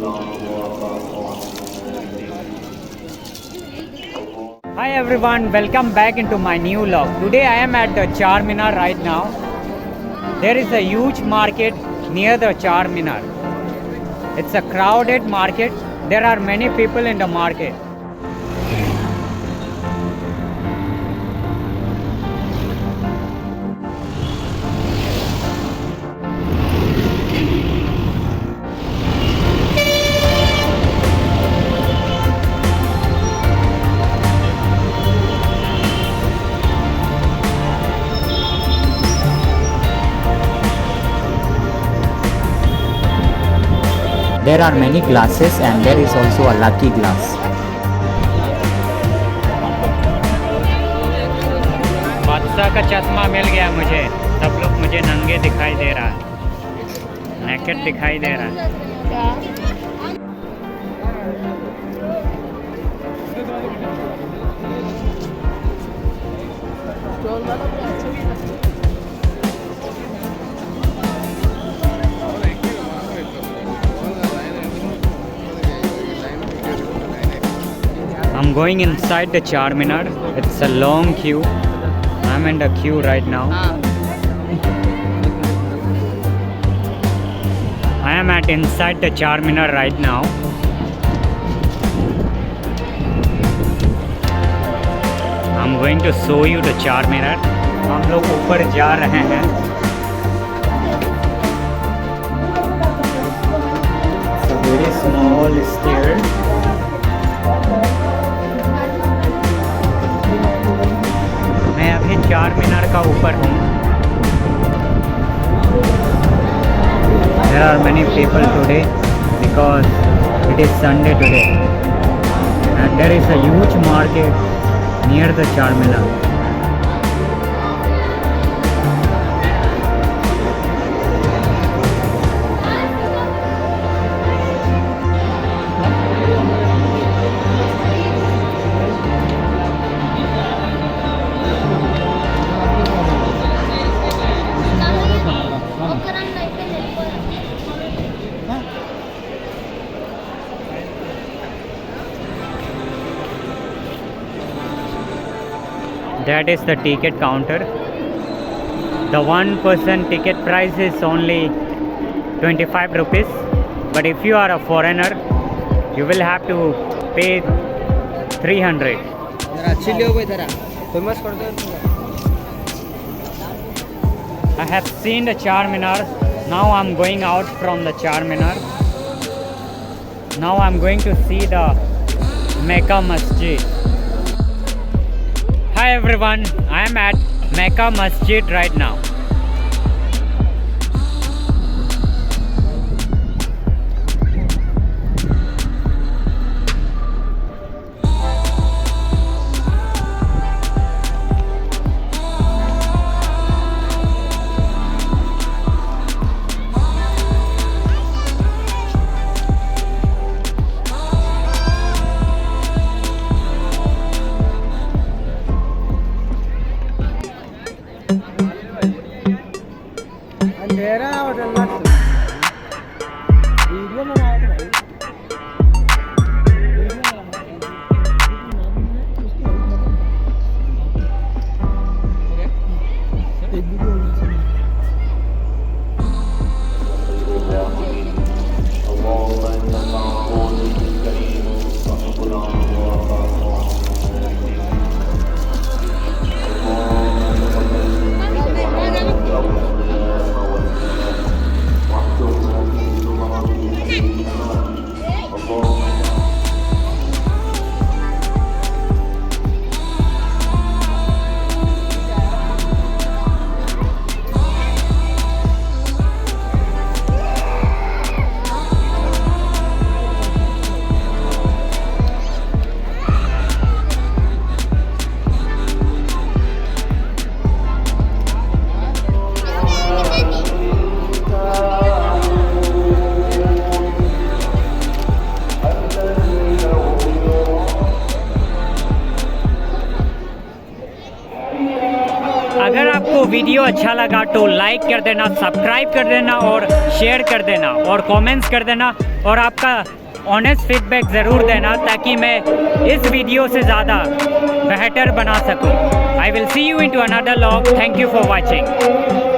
Hi everyone, welcome back into my new vlog. Today I am at the Charminar right now. There is a huge market near the Charminar. It's a crowded market. There are many people in the market. There are many glasses and there is also a lucky glass. बादशाह का चश्मा मिल गया मुझे. सब लोग मुझे नंगे दिखाई दे रहा है. नेकेड दिखाई दे रहा है. I'm going inside the Charminar. It's a long queue. I'm in the queue right now. I am at inside the Charminar right now. I'm going to show you the Charminar. हम लोग ऊपर जा रहे हैं. It's a very small stair. मैं अभी चारमीनार का ऊपर हूँ. There are many people today because it is Sunday today and there is a huge market near the Charminar. That is the ticket counter. The one-person ticket price is only 25 rupees. But if you are a foreigner, you will have to pay 300. I have seen the Charminar. Now I'm going out from the Charminar. Now I'm going to see the Macca Masjid. Hi everyone, I am at Macca Masjid right now. Video अच्छा लगा तो like कर देना, subscribe कर देना और share कर देना और कमेंट्स कर देना और आपका ऑनेस्ट फीडबैक ज़रूर देना ताकि मैं इस वीडियो से ज़्यादा बेहतर बना सकूं। I will see you in to another vlog. Thank you for watching.